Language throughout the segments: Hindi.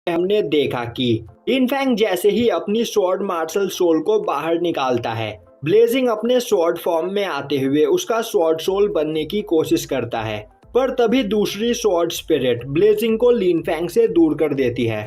हमने देखा कि लिन फैंग जैसे ही अपनी स्वॉर्ड मार्शल सोल को बाहर निकालता है, ब्लेजिंग अपने स्वॉर्ड फॉर्म में आते हुए उसका स्वॉर्ड सोल बनने की कोशिश करता है, पर तभी दूसरी स्वॉर्ड स्पिरिट ब्लेजिंग को लिन फैंग से दूर कर देती है।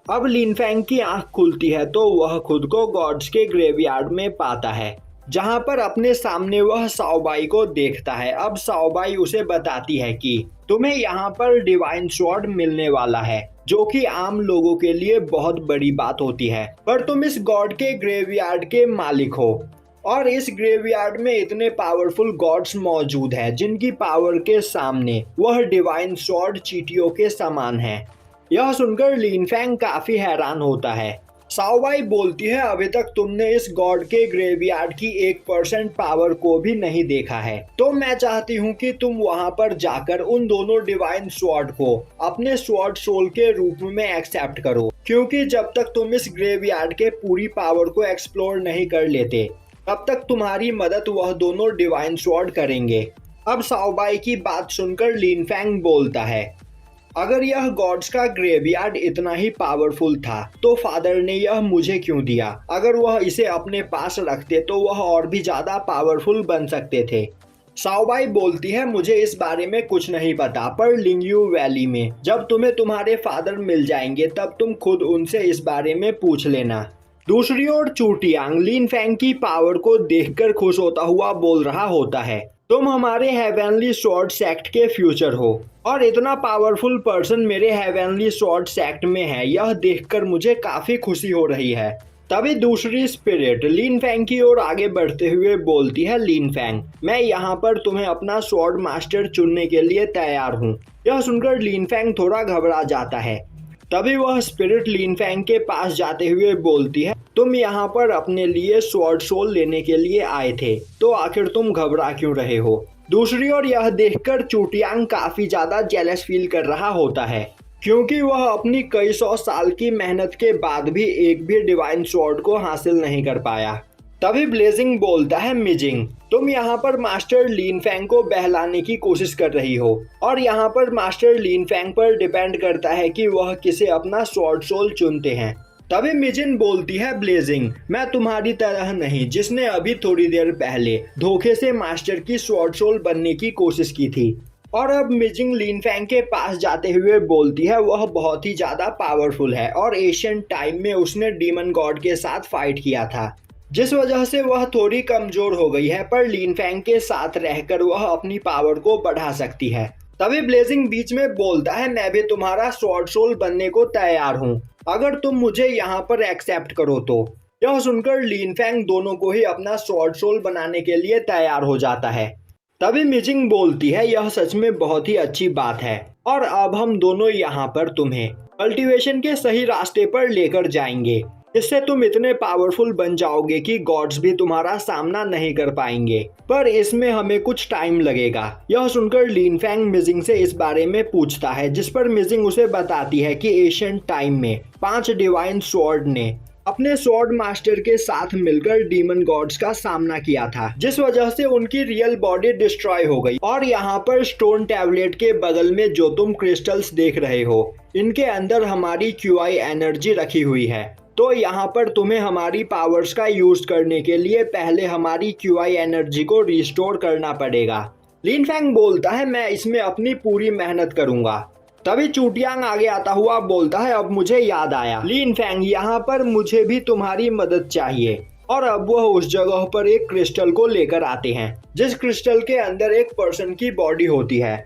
अब लिन फैंग की आंख खुलती है तो वह खुद को गॉड्स के ग्रेवयार्ड में पाता है, जहां पर अपने सामने वह साओबाई को देखता है। अब साओबाई उसे बताती है कि तुम्हें यहाँ पर डिवाइन स्वॉर्ड मिलने वाला है, जो कि आम लोगों के लिए बहुत बड़ी बात होती है, पर तुम इस गॉड के ग्रेवयार्ड के मालिक हो और इस ग्रेवयार्ड में इतने पावरफुल गॉड्स मौजूद हैं जिनकी पावर के सामने वह डिवाइन स्वॉर्ड चींटियों के समान है। यह सुनकर लिन फैंग काफी हैरान होता है। साओबाई बोलती है, अभी तक तुमने इस गॉड के ग्रेवयार्ड की 1% पावर को भी नहीं देखा है, तो मैं चाहती हूँ कि तुम वहाँ पर जाकर उन दोनों डिवाइन स्वॉर्ड को अपने स्वॉर्ड सोल के रूप में एक्सेप्ट करो, क्योंकि जब तक तुम इस ग्रेवयार्ड के पूरी पावर को एक्सप्लोर नहीं कर लेते तब तक तुम्हारी मदद वह दोनों डिवाइन स्वॉर्ड करेंगे। अब साओबाई की बात सुनकर लिन फैंग बोलता है, अगर यह गॉड्स का ग्रेवयार्ड इतना ही पावरफुल था तो फादर ने यह मुझे क्यों दिया? अगर वह इसे अपने पास रखते तो वह और भी ज्यादा पावरफुल बन सकते थे। साओबाई बोलती है, मुझे इस बारे में कुछ नहीं पता, पर लिंगयू वैली में जब तुम्हें तुम्हारे फादर मिल जाएंगे तब तुम खुद उनसे इस बारे में पूछ लेना। दूसरी ओर चूटियांग लिन फैंग की पावर को देखकर खुश होता हुआ बोल रहा होता है, तुम हमारे हेवनली स्वॉर्ड सेक्ट के फ्यूचर हो और इतना पावरफुल पर्सन मेरे हेवनली स्वॉर्ड सेक्ट में है, यह देखकर मुझे काफी खुशी हो रही है। तभी दूसरी स्पिरिट लिन फैंग की ओर आगे बढ़ते हुए बोलती है, लिन फैंग, मैं यहाँ पर तुम्हें अपना स्वॉर्ड मास्टर चुनने के लिए तैयार हूँ। यह सुनकर लिन फैंग थोड़ा घबरा जाता है। तभी वह स्पिरिट लिन फैंग के पास जाते हुए बोलती है, तुम यहाँ पर अपने लिए स्वॉर्ड सोल लेने के लिए आए थे, तो आखिर तुम घबरा क्यों रहे हो? दूसरी ओर यह देखकर चूटियांग काफी ज्यादा जेलस फील कर रहा होता है, क्योंकि वह अपनी कई सौ साल की मेहनत के बाद भी एक भी डिवाइन स्वॉर्ड को हासिल नहीं कर पाया। तभी ब्लेजिंग बोलता है, मिजिंग, तुम यहाँ पर मास्टर लिन फैंग को बहलाने की कोशिश कर रही हो और यहाँ पर मास्टर लिन फैंग पर डिपेंड करता है कि वह किसे अपना स्वॉर्ड सोल चुनते हैं। तभी मिजिन बोलती है, ब्लेजिंग, मैं तुम्हारी तरह नहीं जिसने अभी थोड़ी देर पहले धोखे से मास्टर की स्वॉर्ड सोल बनने की कोशिश की थी। और अब मिजिंग लिन फैंग के पास जाते हुए बोलती है, वह बहुत ही ज्यादा पावरफुल है और एशियन टाइम में उसने डीमन गॉड के साथ फाइट किया था, जिस वजह से वह थोड़ी कमजोर हो गई है, पर लिन फैंग के साथ रहकर वह अपनी पावर को बढ़ा सकती है। तभी ब्लेजिंग बीच में बोलता है, मैं भी तुम्हारा स्वॉर्ड सोल बनने को तैयार हूँ, अगर तुम मुझे यहाँ पर एक्सेप्ट करो तो। यह सुनकर लिन फैंग दोनों को ही अपना स्वॉर्ड सोल बनाने के लिए तैयार हो जाता है। तभी मिजिंग बोलती है, यह सच में बहुत ही अच्छी बात है और अब हम दोनों यहाँ पर तुम्हें कल्टीवेशन के सही रास्ते पर लेकर जाएंगे, इससे तुम इतने पावरफुल बन जाओगे कि गॉड्स भी तुम्हारा सामना नहीं कर पाएंगे, पर इसमें हमें कुछ टाइम लगेगा। यह सुनकर लिन फैंग मिजिंग से इस बारे में पूछता है, जिस पर मिजिंग उसे बताती है कि एशियन टाइम में 5 डिवाइन स्वॉर्ड ने अपने स्वॉर्ड मास्टर के साथ मिलकर डीमन गॉड्स का सामना किया था, जिस वजह से उनकी रियल बॉडी डिस्ट्रॉय हो गई। और यहाँ पर स्टोन टैबलेट के बगल में जो तुम क्रिस्टल्स देख रहे हो, इनके अंदर हमारी क्यूआई एनर्जी रखी हुई है, तो यहाँ पर तुम्हें हमारी पावर्स का यूज करने के लिए पहले हमारी क्यूआई एनर्जी को रिस्टोर करना पड़ेगा। लिन फैंग बोलता है, मैं इसमें अपनी पूरी मेहनत करूंगा। तभी चूटियांग आगे आता हुआ बोलता है, अब मुझे याद आया लिन फैंग, यहाँ पर मुझे भी तुम्हारी मदद चाहिए। और अब वह उस जगह पर एक क्रिस्टल को लेकर आते हैं, जिस क्रिस्टल के अंदर एक पर्सन की बॉडी होती है।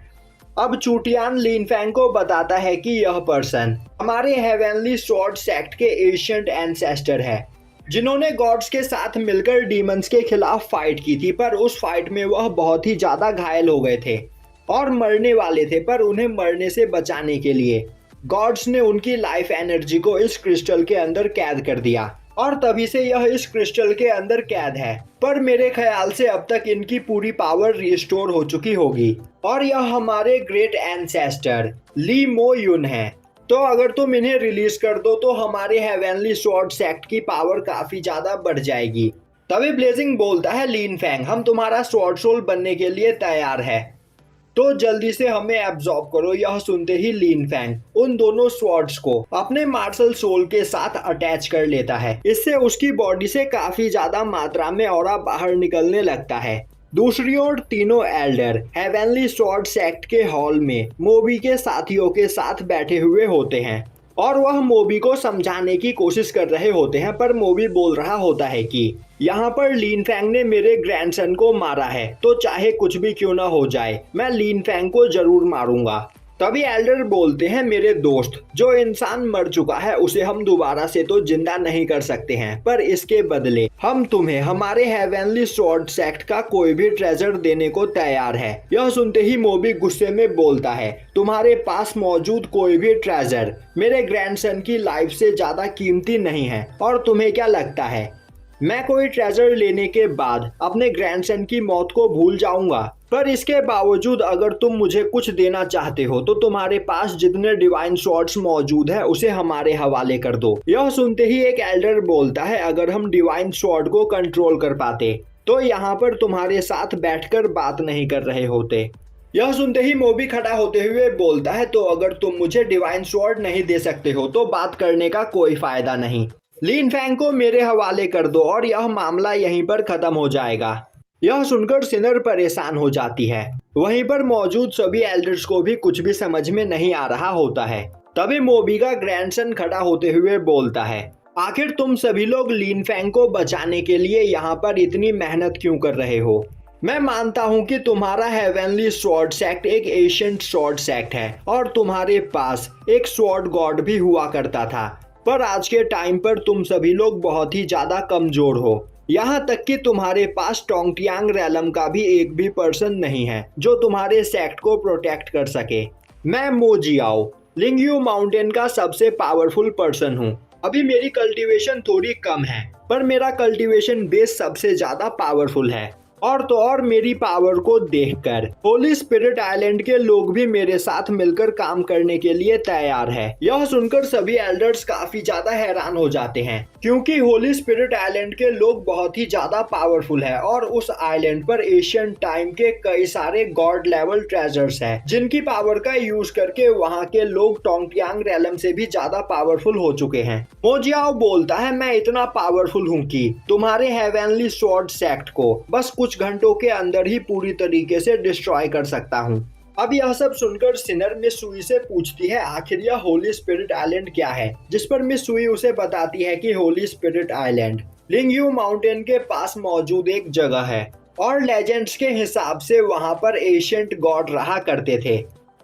अब चूटियान लिन फैंग को बताता है कि यह पर्सन हमारे हेवनली स्वॉर्ड सेक्ट के एशियंट एंसेस्टर है, जिन्होंने गॉड्स के साथ मिलकर डीमंस के खिलाफ फाइट की थी, पर उस फाइट में वह बहुत ही ज्यादा घायल हो गए थे और मरने वाले थे, पर उन्हें मरने से बचाने के लिए गॉड्स ने उनकी लाइफ एनर्जी को इस क्रिस्टल के अंदर कैद कर दिया और तभी से यह इस क्रिस्टल के अंदर कैद है। पर मेरे ख्याल से अब तक इनकी पूरी पावर रिस्टोर हो चुकी होगी और यह हमारे ग्रेट एंसेस्टर ली मो युन है, तो अगर तुम इन्हें रिलीज कर दो तो हमारे हेवनली स्वॉर्ड सेक्ट की पावर काफी ज्यादा बढ़ जाएगी। तभी ब्लेजिंग बोलता है, लिन फैंग, हम तुम्हारा स्वॉर्ड सोल बनने के लिए तैयार है, तो जल्दी से हमें एब्जॉर्ब करो। यह सुनते ही लिन फैंग उन दोनों स्वॉर्ड्स को अपने मार्शल सोल के साथ अटैच कर लेता है। इससे उसकी बॉडी से काफी ज्यादा मात्रा में ऑरा बाहर निकलने लगता है। दूसरी ओर तीनों एल्डर हेवनली स्वॉर्ड सेक्ट के हॉल में मोबी के साथियों के साथ बैठे हुए होते हैं और वह मोबी को समझाने की कोशिश कर रहे होते हैं, पर मोबी बोल रहा होता है कि यहाँ पर लिन फैंग ने मेरे ग्रैंडसन को मारा है, तो चाहे कुछ भी क्यों ना हो जाए मैं लिन फैंग को जरूर मारूंगा। तभी एल्डर बोलते हैं, मेरे दोस्त, जो इंसान मर चुका है उसे हम दोबारा से तो जिंदा नहीं कर सकते हैं, पर इसके बदले हम तुम्हें हमारे हेवनली स्वॉर्ड सेक्ट का कोई भी ट्रेजर देने को तैयार है। यह सुनते ही मोबी गुस्से में बोलता है, तुम्हारे पास मौजूद कोई भी ट्रेजर मेरे ग्रैंडसन की लाइफ से ज्यादा कीमती नहीं है, और तुम्हें क्या लगता है मैं कोई ट्रेजर लेने के बाद अपने ग्रैंडसन की मौत को भूल जाऊंगा? पर इसके बावजूद अगर तुम मुझे कुछ देना चाहते हो तो तुम्हारे पास जितने डिवाइन स्वॉर्ड्स मौजूद है उसे हमारे हवाले कर दो। यह सुनते ही एक एल्डर बोलता है, अगर हम डिवाइन स्वॉर्ड को कंट्रोल कर पाते तो यहाँ पर तुम्हारे साथ बैठकर बात नहीं कर रहे होते। यह सुनते ही मोबी खड़ा होते हुए बोलता है, तो अगर तुम मुझे डिवाइन स्वॉर्ड नहीं दे सकते हो तो बात करने का कोई फायदा नहीं। लिन फैंग को मेरे हवाले कर दो और यह मामला यहीं पर खत्म हो जाएगा। यह सुनकर सिनर परेशान हो जाती है। वहीं पर मौजूद सभी एल्डर्स को भी कुछ भी समझ में नहीं आ रहा होता है। तभी मोबी का ग्रैंडसन खड़ा होते हुए बोलता है, आखिर तुम सभी लोग लिन फैंग को बचाने के लिए यहाँ पर इतनी मेहनत क्यों कर रहे हो? मैं मानता हूँ कि तुम्हारा हेवनली स्वॉर्ड सेक्ट एक एशियंट स्वॉर्ड सेक्ट है और तुम्हारे पास एक स्वॉर्ड गॉड भी हुआ करता था, पर आज के टाइम पर तुम सभी लोग बहुत ही ज्यादा कमजोर हो। यहाँ तक कि तुम्हारे पास टोंगटियांग रैलम का भी एक भी पर्सन नहीं है जो तुम्हारे सेक्ट को प्रोटेक्ट कर सके। मैं मो जियाओ लिंगयू माउंटेन का सबसे पावरफुल पर्सन हूँ। अभी मेरी कल्टीवेशन थोड़ी कम है, पर मेरा कल्टीवेशन बेस सबसे ज्यादा पावरफुल है। और तो और मेरी पावर को देखकर होली स्पिरिट आइलैंड के लोग भी मेरे साथ मिलकर काम करने के लिए तैयार है। यह सुनकर सभी एल्डर्स काफी ज्यादा हैरान हो जाते हैं, क्योंकि होली स्पिरिट आइलैंड के लोग बहुत ही ज्यादा पावरफुल है और उस आइलैंड पर एशियन टाइम के कई सारे गॉड लेवल ट्रेजर्स हैं, जिनकी पावर का यूज करके वहाँ के लोग टोंगटियांग रैलम से भी ज्यादा पावरफुल हो चुके हैं। मो जियाओ बोलता है, मैं इतना पावरफुल हूँ कि तुम्हारे हेवनली स्वॉर्ड सेक्ट को बस कुछ घंटों के अंदर ही पूरी तरीके से डिस्ट्रॉय कर सकता हूँ। अब यह सब सुनकर सिनर मिस सुई से पूछती है, आखिर यह होली स्पिरिट आइलैंड क्या है? जिस पर मिस सुई उसे बताती है कि होली स्पिरिट आइलैंड लिंगयू माउंटेन के पास मौजूद एक जगह है और लेजेंड्स के हिसाब से वहां पर एशियंट गॉड रहा करते थे।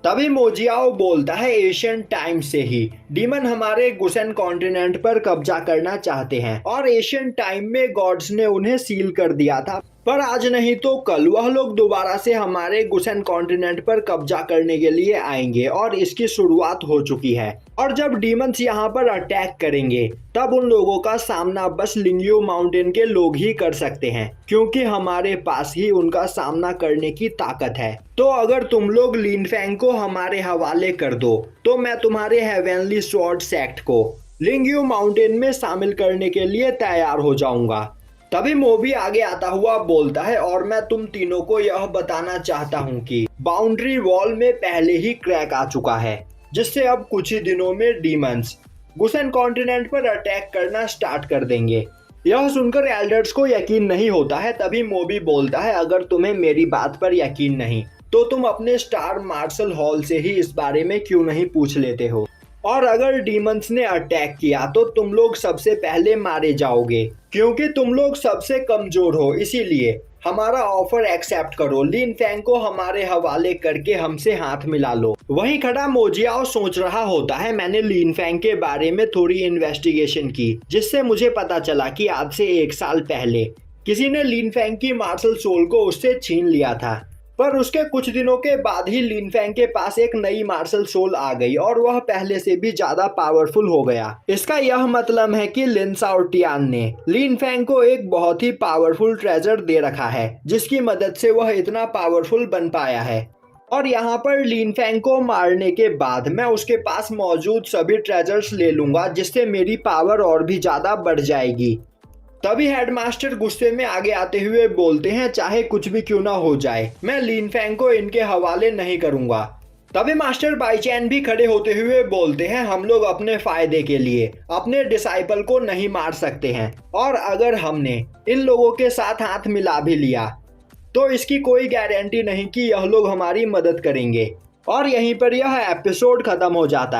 तभी मो जियाओ बोलता है, एशियन टाइम से ही डीमन हमारे गुसेन कॉन्टिनेंट पर कब्जा करना चाहते हैं और एशियन टाइम में गॉड्स ने उन्हें सील कर दिया था, पर आज नहीं तो कल वह लोग दोबारा से हमारे गुसेन कॉन्टिनेंट पर कब्जा करने के लिए आएंगे और इसकी शुरुआत हो चुकी है। और जब डीमंस यहाँ पर अटैक करेंगे तब उन लोगों का सामना बस लिंगयू माउंटेन के लोग ही कर सकते हैं, क्योंकि हमारे पास ही उनका सामना करने की ताकत है। तो अगर तुम लोग लिन फैंग को हमारे हवाले कर दो तो मैं तुम्हारे हेवनली स्वॉर्ड सेक्ट को लिंगयू माउंटेन में शामिल करने के लिए तैयार हो जाऊंगा। तभी मोबी आगे आता हुआ बोलता है, और मैं तुम तीनों को यह बताना चाहता हूँ कि बाउंड्री वॉल में पहले ही क्रैक आ चुका है, जिससे अब कुछ ही दिनों में डीमंस गुसेन कॉन्टिनेंट पर अटैक करना स्टार्ट कर देंगे। यह सुनकर एल्डर्स को यकीन नहीं होता है। तभी मोबी बोलता है, अगर तुम्हें मेरी बात पर यकीन नहीं तो तुम अपने स्टार मार्शल हॉल से ही इस बारे में क्यों नहीं पूछ लेते हो, और अगर डीमंस ने अटैक किया तो तुम लोग सबसे पहले मारे जाओगे, क्योंकि तुम लोग सबसे कमजोर हो। इसीलिए हमारा ऑफर एक्सेप्ट करो, लिन फैंग को हमारे हवाले करके हमसे हाथ मिला लो। वहीं खड़ा मो जियाओ सोच रहा होता है, मैंने लिन फैंग के बारे में थोड़ी इन्वेस्टिगेशन की, जिससे मुझे पता चला कि आज से 1 साल पहले किसी ने लिन फैंग की मार्शल सोल को उससे छीन लिया था, पर उसके कुछ दिनों के बाद ही लिन फैंग के पास एक नई मार्शल सोल आ गई और वह पहले से भी ज्यादा पावरफुल हो गया। इसका यह मतलब है कि लिन शाओटियान ने लिन फैंग को एक बहुत ही पावरफुल ट्रेजर दे रखा है, जिसकी मदद से वह इतना पावरफुल बन पाया है। और यहाँ पर लिन फैंग को मारने के बाद मैं उसके पास मौजूद सभी ट्रेजर्स ले लूंगा, जिससे मेरी पावर और भी ज्यादा बढ़ जाएगी। तभी हेडमास्टर गुस्से में आगे आते हुए बोलते हैं, चाहे कुछ भी क्यों ना हो जाए, मैं लिन फेंग को इनके हवाले नहीं करूंगा। तभी मास्टर बाईचैन भी खड़े होते हुए बोलते हैं, हम लोग अपने फायदे के लिए अपने डिसाइपल को नहीं मार सकते हैं, और अगर हमने इन लोगों के साथ हाथ मिला भी लिया तो इसकी कोई गारंटी नहीं कि यह लोग हमारी मदद करेंगे। और यहीं पर यह एपिसोड खत्म हो जाता है।